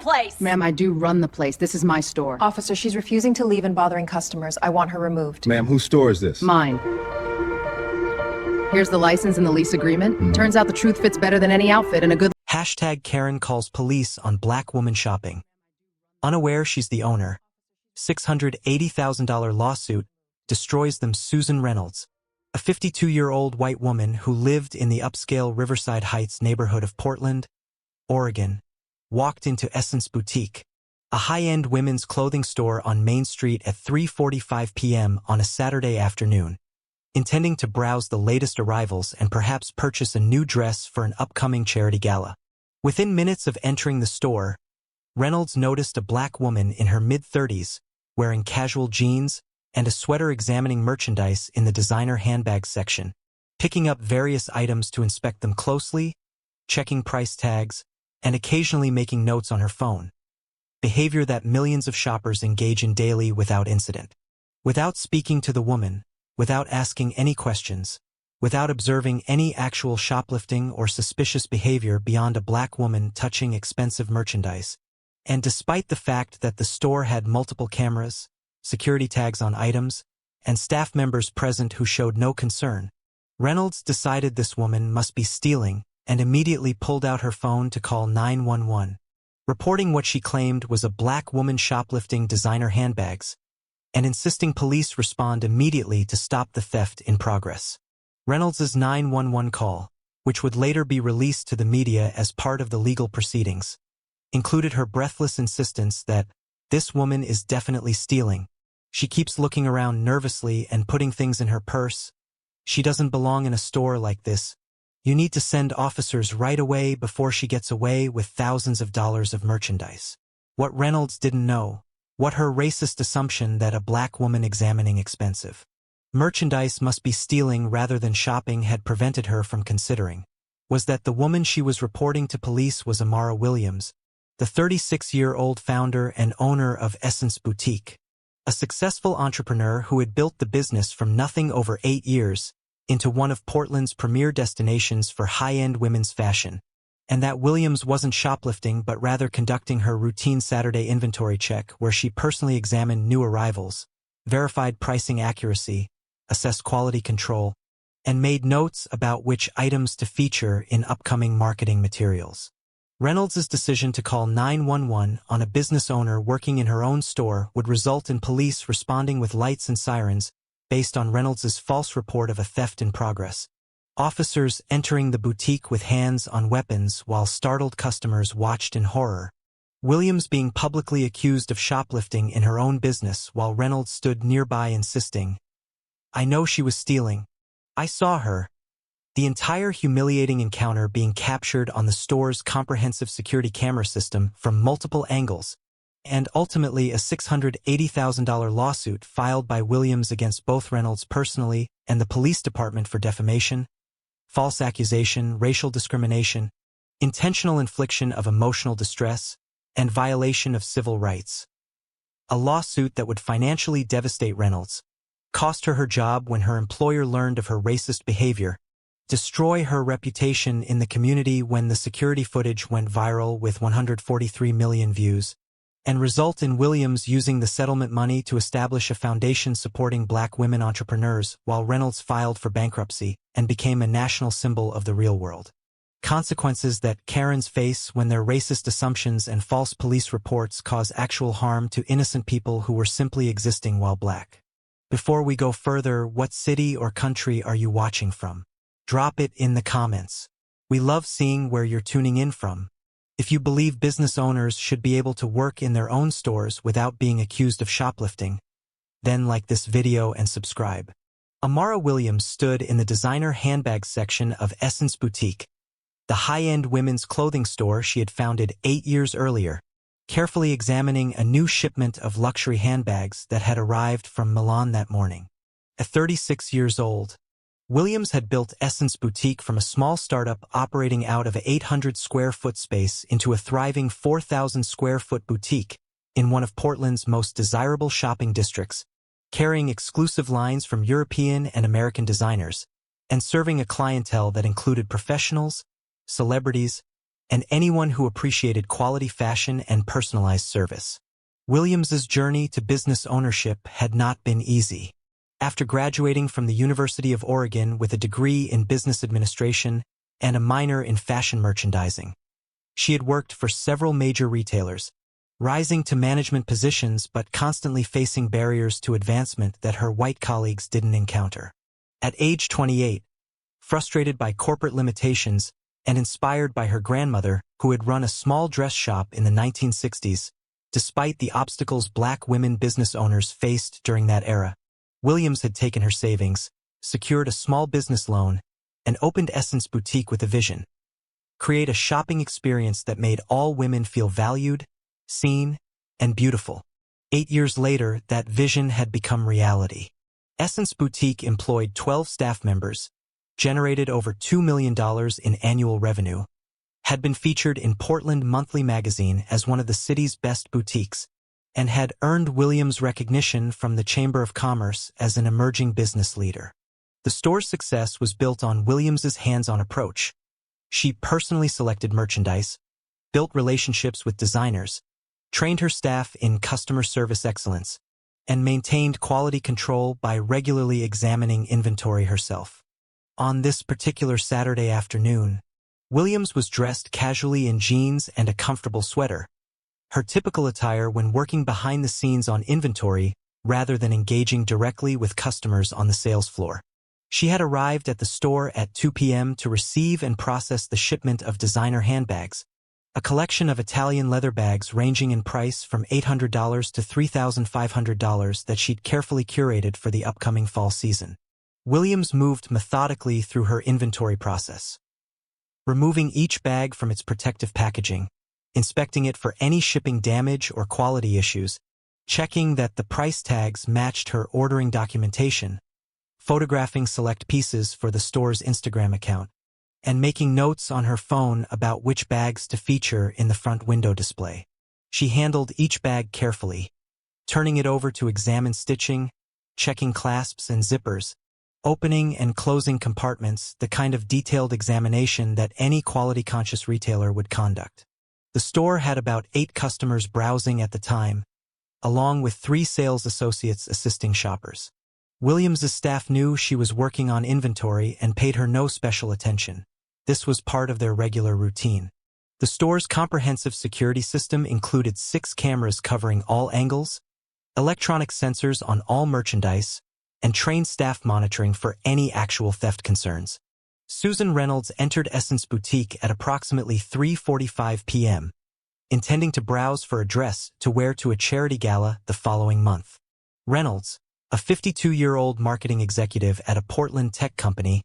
place! Ma'am, I do run the place. This is my store. Officer, she's refusing to leave and bothering customers. I want her removed. Ma'am, whose store is this? Mine. Here's the license and the lease agreement. Turns out the truth fits better than any outfit and a good... Hashtag Karen calls police on black woman shopping. Unaware she's the owner. $680,000 lawsuit destroys them. Susan Reynolds, a 52-year-old white woman who lived in the upscale Riverside Heights neighborhood of Portland, Oregon, walked into Essence Boutique, a high-end women's clothing store on Main Street at 3:45 p.m. on a Saturday afternoon, intending to browse the latest arrivals and perhaps purchase a new dress for an upcoming charity gala. Within minutes of entering the store, Reynolds noticed a black woman in her mid-30s, wearing casual jeans and a sweater, examining merchandise in the designer handbag section, picking up various items to inspect them closely, checking price tags, and occasionally making notes on her phone. Behavior that millions of shoppers engage in daily without incident. Without speaking to the woman, without asking any questions, without observing any actual shoplifting or suspicious behavior beyond a black woman touching expensive merchandise, and despite the fact that the store had multiple cameras, security tags on items, and staff members present who showed no concern, Reynolds decided this woman must be stealing and immediately pulled out her phone to call 911, reporting what she claimed was a black woman shoplifting designer handbags, and insisting police respond immediately to stop the theft in progress. Reynolds's 911 call, which would later be released to the media as part of the legal proceedings, included her breathless insistence that this woman is definitely stealing. She keeps looking around nervously and putting things in her purse. She doesn't belong in a store like this. You need to send officers right away before she gets away with thousands of dollars of merchandise. What Reynolds didn't know, what her racist assumption that a black woman examining expensive merchandise must be stealing rather than shopping had prevented her from considering, was that the woman she was reporting to police was Amara Williams, the 36-year-old founder and owner of Essence Boutique, a successful entrepreneur who had built the business from nothing over 8 years into one of Portland's premier destinations for high-end women's fashion, and that Williams wasn't shoplifting but rather conducting her routine Saturday inventory check where she personally examined new arrivals, verified pricing accuracy, assessed quality control, and made notes about which items to feature in upcoming marketing materials. Reynolds' decision to call 911 on a business owner working in her own store would result in police responding with lights and sirens based on Reynolds' false report of a theft in progress. Officers entering the boutique with hands on weapons while startled customers watched in horror. Williams being publicly accused of shoplifting in her own business while Reynolds stood nearby insisting, "I know she was stealing. I saw her." The entire humiliating encounter being captured on the store's comprehensive security camera system from multiple angles, and ultimately a $680,000 lawsuit filed by Williams against both Reynolds personally and the police department for defamation, false accusation, racial discrimination, intentional infliction of emotional distress, and violation of civil rights. A lawsuit that would financially devastate Reynolds, cost her her job when her employer learned of her racist behavior, destroy her reputation in the community when the security footage went viral with 143 million views, and result in Williams using the settlement money to establish a foundation supporting black women entrepreneurs while Reynolds filed for bankruptcy and became a national symbol of the real world. Consequences that Karens face when their racist assumptions and false police reports cause actual harm to innocent people who were simply existing while black. Before we go further, what city or country are you watching from? Drop it in the comments. We love seeing where you're tuning in from. If you believe business owners should be able to work in their own stores without being accused of shoplifting, then like this video and subscribe. Amara Williams stood in the designer handbag section of Essence Boutique, the high-end women's clothing store she had founded 8 years earlier, carefully examining a new shipment of luxury handbags that had arrived from Milan that morning. At 36 years old, Williams had built Essence Boutique from a small startup operating out of an 800-square-foot space into a thriving 4,000-square-foot boutique in one of Portland's most desirable shopping districts, carrying exclusive lines from European and American designers, and serving a clientele that included professionals, celebrities, and anyone who appreciated quality fashion and personalized service. Williams's journey to business ownership had not been easy. After graduating from the University of Oregon with a degree in business administration and a minor in fashion merchandising, she had worked for several major retailers, rising to management positions but constantly facing barriers to advancement that her white colleagues didn't encounter. At age 28, frustrated by corporate limitations and inspired by her grandmother, who had run a small dress shop in the 1960s, despite the obstacles Black women business owners faced during that era, Williams had taken her savings, secured a small business loan, and opened Essence Boutique with a vision: create a shopping experience that made all women feel valued, seen, and beautiful. 8 years later, that vision had become reality. Essence Boutique employed 12 staff members, generated over $2 million in annual revenue, had been featured in Portland Monthly magazine as one of the city's best boutiques, and had earned Williams recognition from the Chamber of Commerce as an emerging business leader. The store's success was built on Williams's hands-on approach. She personally selected merchandise, built relationships with designers, trained her staff in customer service excellence, and maintained quality control by regularly examining inventory herself. On this particular Saturday afternoon, Williams was dressed casually in jeans and a comfortable sweater, her typical attire when working behind the scenes on inventory rather than engaging directly with customers on the sales floor. She had arrived at the store at 2 p.m. to receive and process the shipment of designer handbags, a collection of Italian leather bags ranging in price from $800 to $3,500 that she'd carefully curated for the upcoming fall season. Williams moved methodically through her inventory process, removing each bag from its protective packaging, inspecting it for any shipping damage or quality issues, checking that the price tags matched her ordering documentation, photographing select pieces for the store's Instagram account, and making notes on her phone about which bags to feature in the front window display. She handled each bag carefully, turning it over to examine stitching, checking clasps and zippers, opening and closing compartments, the kind of detailed examination that any quality-conscious retailer would conduct. The store had about 8 customers browsing at the time, along with 3 sales associates assisting shoppers. Williams's staff knew she was working on inventory and paid her no special attention. This was part of their regular routine. The store's comprehensive security system included 6 cameras covering all angles, electronic sensors on all merchandise, and trained staff monitoring for any actual theft concerns. Susan Reynolds entered Essence Boutique at approximately 3:45 p.m., intending to browse for a dress to wear to a charity gala the following month. Reynolds, a 52-year-old marketing executive at a Portland tech company,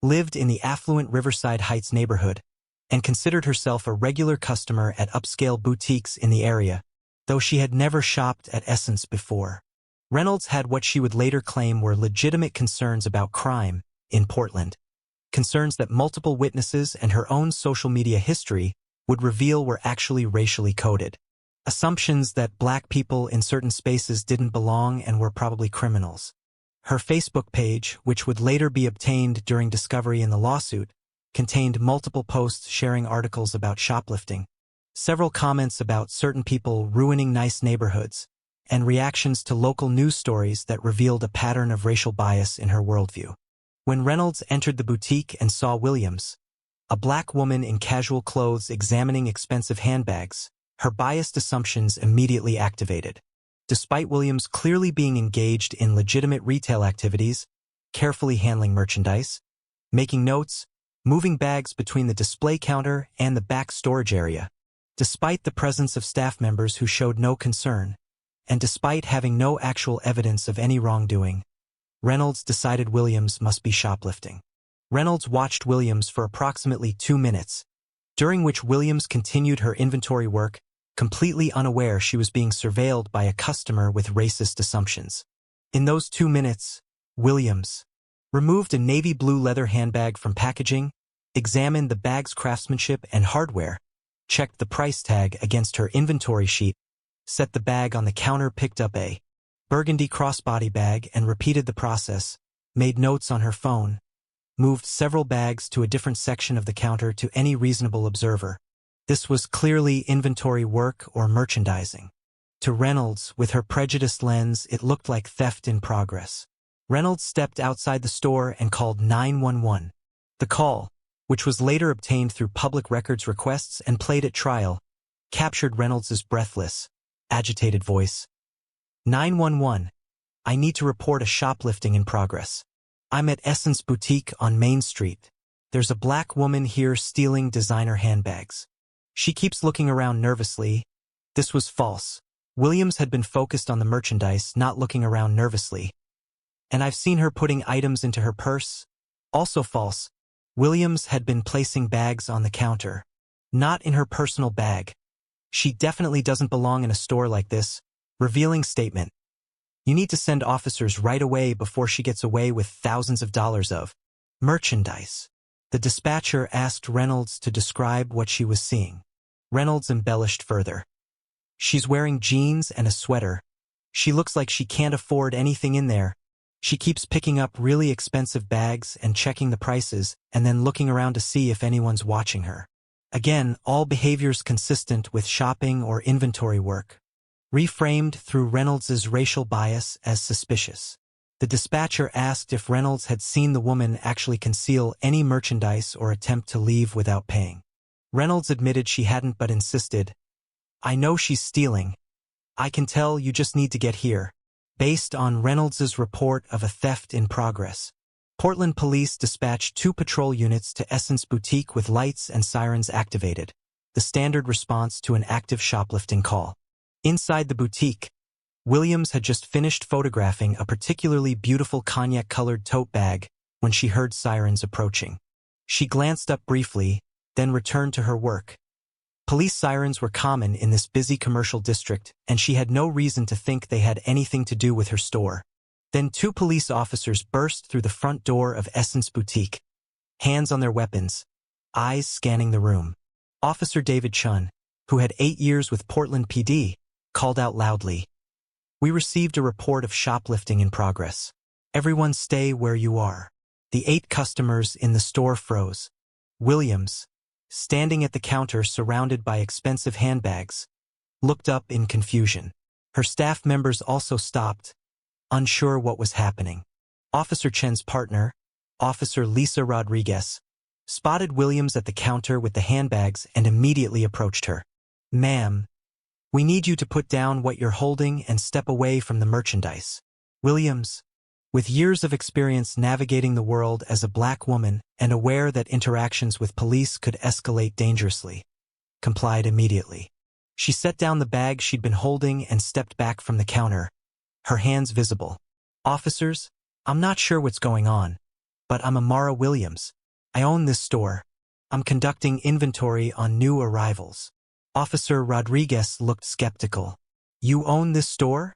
lived in the affluent Riverside Heights neighborhood and considered herself a regular customer at upscale boutiques in the area, though she had never shopped at Essence before. Reynolds had what she would later claim were legitimate concerns about crime in Portland, concerns that multiple witnesses and her own social media history would reveal were actually racially coded. Assumptions that Black people in certain spaces didn't belong and were probably criminals. Her Facebook page, which would later be obtained during discovery in the lawsuit, contained multiple posts sharing articles about shoplifting, several comments about certain people ruining nice neighborhoods, and reactions to local news stories that revealed a pattern of racial bias in her worldview. When Reynolds entered the boutique and saw Williams, a Black woman in casual clothes examining expensive handbags, her biased assumptions immediately activated. Despite Williams clearly being engaged in legitimate retail activities, carefully handling merchandise, making notes, moving bags between the display counter and the back storage area, despite the presence of staff members who showed no concern, and despite having no actual evidence of any wrongdoing, Reynolds decided Williams must be shoplifting. Reynolds watched Williams for approximately 2 minutes, during which Williams continued her inventory work, completely unaware she was being surveilled by a customer with racist assumptions. In those 2 minutes, Williams removed a navy blue leather handbag from packaging, examined the bag's craftsmanship and hardware, checked the price tag against her inventory sheet, set the bag on the counter, picked up a burgundy crossbody bag and repeated the process, made notes on her phone, moved several bags to a different section of the counter to any reasonable observer, This was clearly inventory work or merchandising. To Reynolds, with her prejudiced lens, it looked like theft in progress. Reynolds stepped outside the store and called 911. The call, which was later obtained through public records requests and played at trial, captured Reynolds's breathless, agitated voice. 911. I need to report a shoplifting in progress. I'm at Essence Boutique on Main Street. There's a black woman here stealing designer handbags. She keeps looking around nervously. This was false. Williams had been focused on the merchandise, not looking around nervously. And I've seen her putting items into her purse. Also false. Williams had been placing bags on the counter, not in her personal bag. She definitely doesn't belong in a store like this. Revealing statement. You need to send officers right away before she gets away with thousands of dollars of merchandise. The dispatcher asked Reynolds to describe what she was seeing. Reynolds embellished further. She's wearing jeans and a sweater. She looks like she can't afford anything in there. She keeps picking up really expensive bags and checking the prices and then looking around to see if anyone's watching her. Again, all behaviors consistent with shopping or inventory work. Reframed through Reynolds's racial bias as suspicious. The dispatcher asked if Reynolds had seen the woman actually conceal any merchandise or attempt to leave without paying. Reynolds admitted she hadn't but insisted, I know she's stealing. I can tell, you just need to get here. Based on Reynolds's report of a theft in progress, Portland police dispatched 2 patrol units to Essence Boutique with lights and sirens activated, the standard response to an active shoplifting call. Inside the boutique, Williams had just finished photographing a particularly beautiful cognac-colored tote bag when she heard sirens approaching. She glanced up briefly, then returned to her work. Police sirens were common in this busy commercial district, and she had no reason to think they had anything to do with her store. Then 2 police officers burst through the front door of Essence Boutique, hands on their weapons, eyes scanning the room. Officer David Chun, who had 8 years with Portland PD, called out loudly, We received a report of shoplifting in progress. Everyone stay where you are. The 8 customers in the store froze. Williams, standing at the counter surrounded by expensive handbags, looked up in confusion. Her staff members also stopped, unsure what was happening. Officer Chen's partner, Officer Lisa Rodriguez, spotted Williams at the counter with the handbags and immediately approached her. Ma'am, we need you to put down what you're holding and step away from the merchandise. Williams, with years of experience navigating the world as a black woman and aware that interactions with police could escalate dangerously, complied immediately. She set down the bag she'd been holding and stepped back from the counter, her hands visible. Officers, I'm not sure what's going on, but I'm Amara Williams. I own this store. I'm conducting inventory on new arrivals. Officer Rodriguez looked skeptical. You own this store?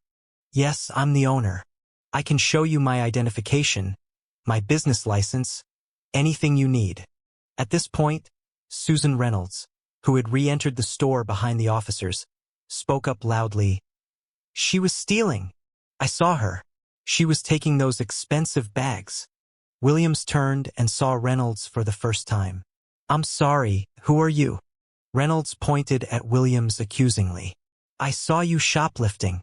Yes, I'm the owner. I can show you my identification, my business license, anything you need. At this point, Susan Reynolds, who had re-entered the store behind the officers, spoke up loudly. She was stealing. I saw her. She was taking those expensive bags. Williams turned and saw Reynolds for the first time. I'm sorry, who are you? Reynolds pointed at Williams accusingly. I saw you shoplifting.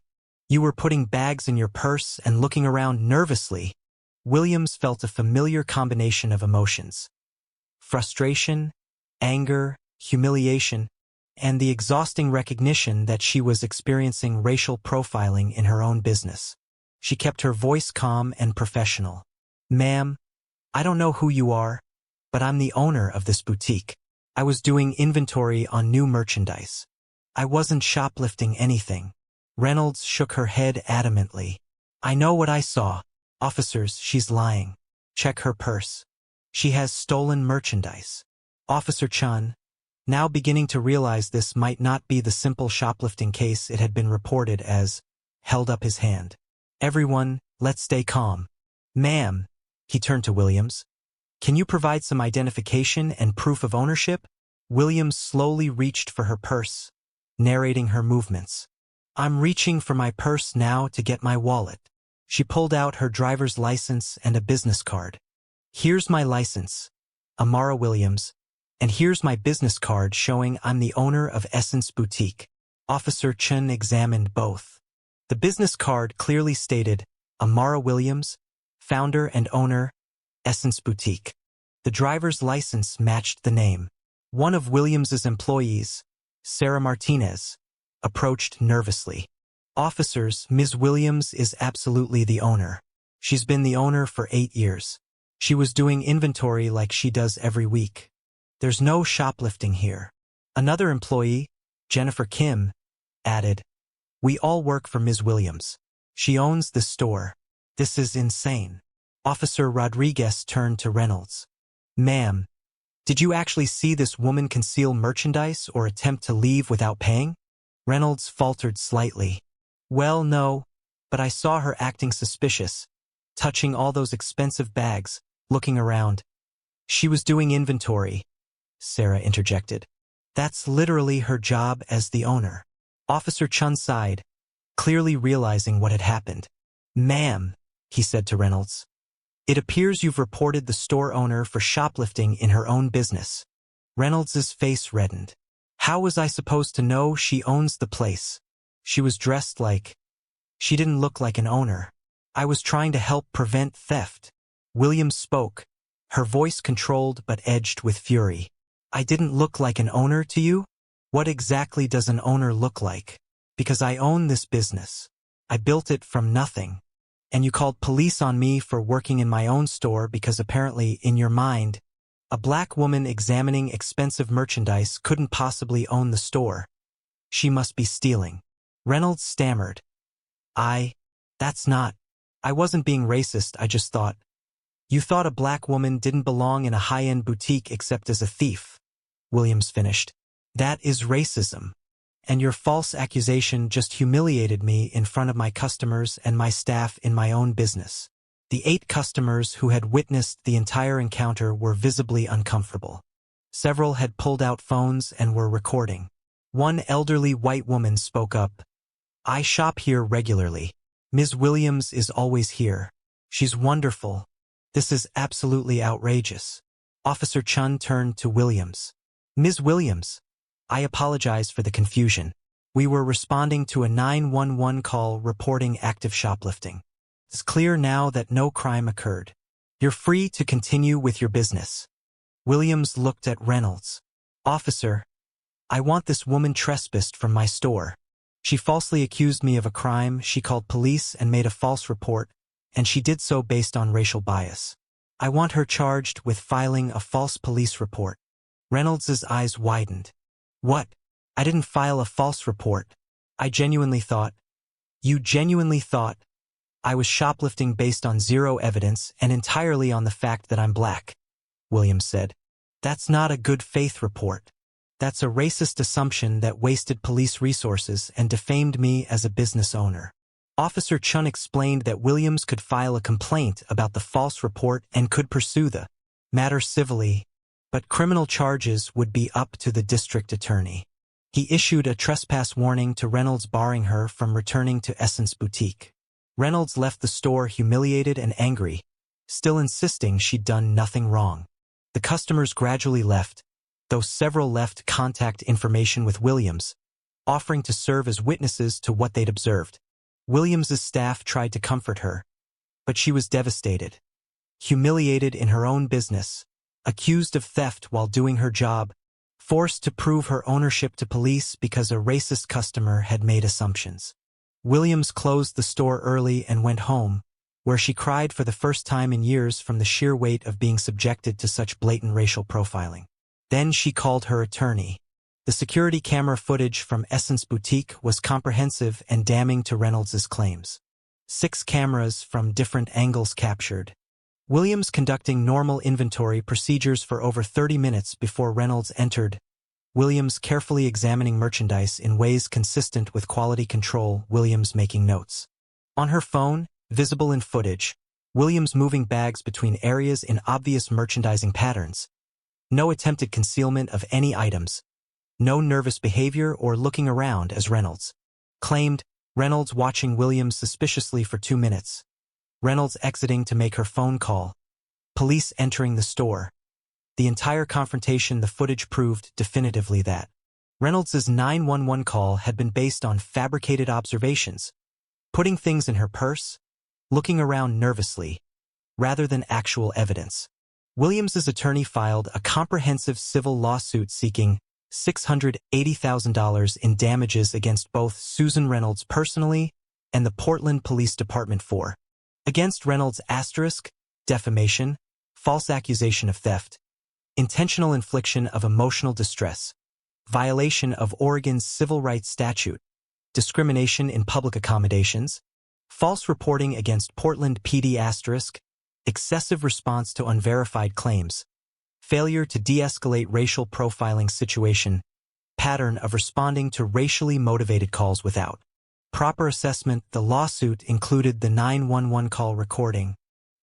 You were putting bags in your purse and looking around nervously. Williams felt a familiar combination of emotions. Frustration, anger, humiliation, and the exhausting recognition that she was experiencing racial profiling in her own business. She kept her voice calm and professional. Ma'am, I don't know who you are, but I'm the owner of this boutique. I was doing inventory on new merchandise. I wasn't shoplifting anything. Reynolds shook her head adamantly. I know what I saw. Officers, she's lying. Check her purse. She has stolen merchandise. Officer Chun, now beginning to realize this might not be the simple shoplifting case it had been reported as, held up his hand. Everyone, let's stay calm. Ma'am, he turned to Williams. Can you provide some identification and proof of ownership? Williams slowly reached for her purse, narrating her movements. I'm reaching for my purse now to get my wallet. She pulled out her driver's license and a business card. Here's my license. Amara Williams, And here's my business card showing I'm the owner of Essence Boutique. Officer Chen examined both. The business card clearly stated, Amara Williams, founder and owner, Essence Boutique. The driver's license matched the name. One of Williams's employees, Sarah Martinez, approached nervously. Officers, Ms. Williams is absolutely the owner. She's been the owner for 8 years. She was doing inventory like she does every week. There's no shoplifting here. Another employee, Jennifer Kim, added, We all work for Ms. Williams. She owns the store. This is insane. Officer Rodriguez turned to Reynolds. Ma'am, did you actually see this woman conceal merchandise or attempt to leave without paying? Reynolds faltered slightly. Well, no, but I saw her acting suspicious, touching all those expensive bags, looking around. She was doing inventory, Sarah interjected. That's literally her job as the owner. Officer Chun sighed, clearly realizing what had happened. Ma'am, he said to Reynolds, it appears you've reported the store owner for shoplifting in her own business. Reynolds's face reddened. How was I supposed to know she owns the place? She was dressed like... She didn't look like an owner. I was trying to help prevent theft. Williams spoke, her voice controlled but edged with fury. I didn't look like an owner to you? What exactly does an owner look like? Because I own this business. I built it from nothing. And you called police on me for working in my own store because apparently, in your mind, a black woman examining expensive merchandise couldn't possibly own the store. She must be stealing. Reynolds stammered. That's not... I wasn't being racist, I just thought. You thought a black woman didn't belong in a high-end boutique except as a thief. Williams finished. That is racism. And your false accusation just humiliated me in front of my customers and my staff in my own business. The 8 customers who had witnessed the entire encounter were visibly uncomfortable. Several had pulled out phones and were recording. One elderly white woman spoke up. I shop here regularly. Ms. Williams is always here. She's wonderful. This is absolutely outrageous. Officer Chun turned to Williams. Ms. Williams, I apologize for the confusion. We were responding to a 911 call reporting active shoplifting. It's clear now that no crime occurred. You're free to continue with your business. Williams looked at Reynolds. Officer, I want this woman trespassed from my store. She falsely accused me of a crime, she called police and made a false report, and she did so based on racial bias. I want her charged with filing a false police report. Reynolds's eyes widened. What? I didn't file a false report. I genuinely thought... You genuinely thought... I was shoplifting based on zero evidence and entirely on the fact that I'm black, Williams said. That's not a good faith report. That's a racist assumption that wasted police resources and defamed me as a business owner. Officer Chun explained that Williams could file a complaint about the false report and could pursue the matter civilly, but criminal charges would be up to the district attorney. He issued a trespass warning to Reynolds barring her from returning to Essence Boutique. Reynolds left the store humiliated and angry, still insisting she'd done nothing wrong. The customers gradually left, though several left contact information with Williams, offering to serve as witnesses to what they'd observed. Williams's staff tried to comfort her, but she was devastated. Humiliated in her own business, accused of theft while doing her job, forced to prove her ownership to police because a racist customer had made assumptions. Williams closed the store early and went home, where she cried for the first time in years from the sheer weight of being subjected to such blatant racial profiling. Then she called her attorney. The security camera footage from Essence Boutique was comprehensive and damning to Reynolds's claims. 6 cameras from different angles captured Williams conducting normal inventory procedures for over 30 minutes before Reynolds entered. Williams carefully examining merchandise in ways consistent with quality control, Williams making notes. On her phone, visible in footage, Williams moving bags between areas in obvious merchandising patterns. No attempted concealment of any items. No nervous behavior or looking around as Reynolds claimed. Reynolds watching Williams suspiciously for 2 minutes. Reynolds exiting to make her phone call. Police entering the store. The entire confrontation, the footage proved definitively that Reynolds' 911 call had been based on fabricated observations, putting things in her purse, looking around nervously, rather than actual evidence. Williams' attorney filed a comprehensive civil lawsuit seeking $680,000 in damages against both Susan Reynolds personally and the Portland Police Department for against Reynolds *, defamation, false accusation of theft, intentional infliction of emotional distress, violation of Oregon's civil rights statute, discrimination in public accommodations, false reporting against Portland PD *, excessive response to unverified claims, failure to de-escalate racial profiling situation, pattern of responding to racially motivated calls without proper assessment. The lawsuit included the 911 call recording,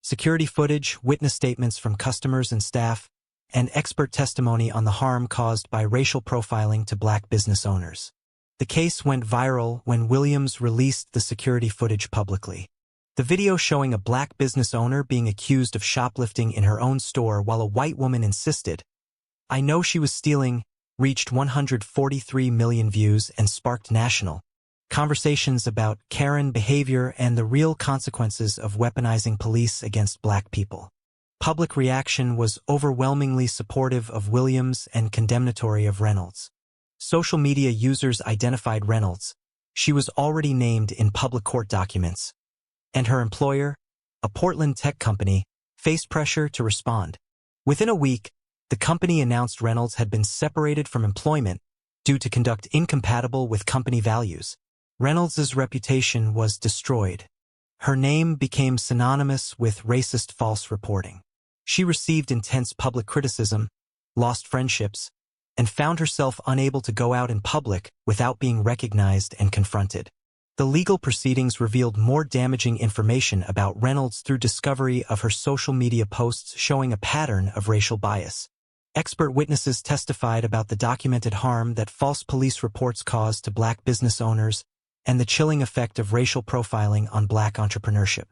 security footage, witness statements from customers and staff, and expert testimony on the harm caused by racial profiling to Black business owners. The case went viral when Williams released the security footage publicly. The video showing a Black business owner being accused of shoplifting in her own store while a white woman insisted, "I know she was stealing," reached 143 million views and sparked national conversations about Karen behavior and the real consequences of weaponizing police against Black people. Public reaction was overwhelmingly supportive of Williams and condemnatory of Reynolds. Social media users identified Reynolds. She was already named in public court documents. And her employer, a Portland tech company, faced pressure to respond. Within a week, the company announced Reynolds had been separated from employment due to conduct incompatible with company values. Reynolds' reputation was destroyed. Her name became synonymous with racist false reporting. She received intense public criticism, lost friendships, and found herself unable to go out in public without being recognized and confronted. The legal proceedings revealed more damaging information about Reynolds through discovery of her social media posts showing a pattern of racial bias. Expert witnesses testified about the documented harm that false police reports caused to Black business owners and the chilling effect of racial profiling on Black entrepreneurship.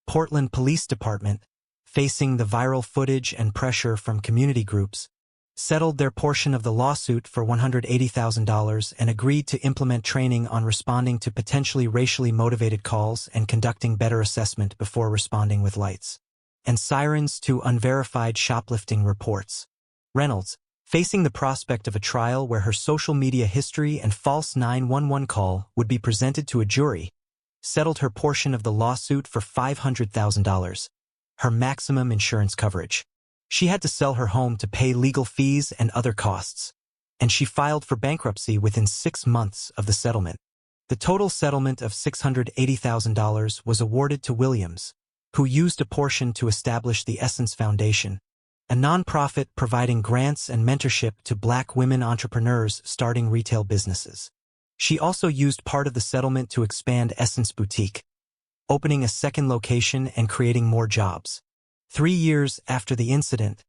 Portland Police Department, facing the viral footage and pressure from community groups, settled their portion of the lawsuit for $180,000 and agreed to implement training on responding to potentially racially motivated calls and conducting better assessment before responding with lights and sirens to unverified shoplifting reports. Reynolds, facing the prospect of a trial where her social media history and false 911 call would be presented to a jury, settled her portion of the lawsuit for $500,000, her maximum insurance coverage. She had to sell her home to pay legal fees and other costs, and she filed for bankruptcy within 6 months of the settlement. The total settlement of $680,000 was awarded to Williams, who used a portion to establish the Essence Foundation, a nonprofit providing grants and mentorship to Black women entrepreneurs starting retail businesses. She also used part of the settlement to expand Essence Boutique, opening a second location and creating more jobs. 3 years after the incident,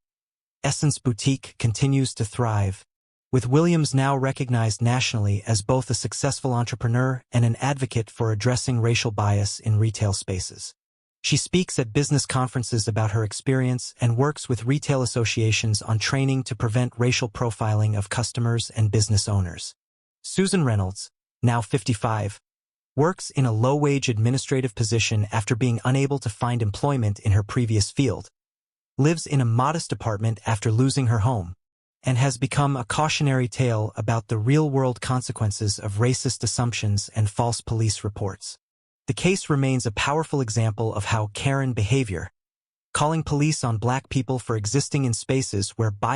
Essence Boutique continues to thrive, with Williams now recognized nationally as both a successful entrepreneur and an advocate for addressing racial bias in retail spaces. She speaks at business conferences about her experience and works with retail associations on training to prevent racial profiling of customers and business owners. Susan Reynolds, now 55, works in a low-wage administrative position after being unable to find employment in her previous field, lives in a modest apartment after losing her home, and has become a cautionary tale about the real-world consequences of racist assumptions and false police reports. The case remains a powerful example of how Karen behavior, calling police on Black people for existing in spaces where bias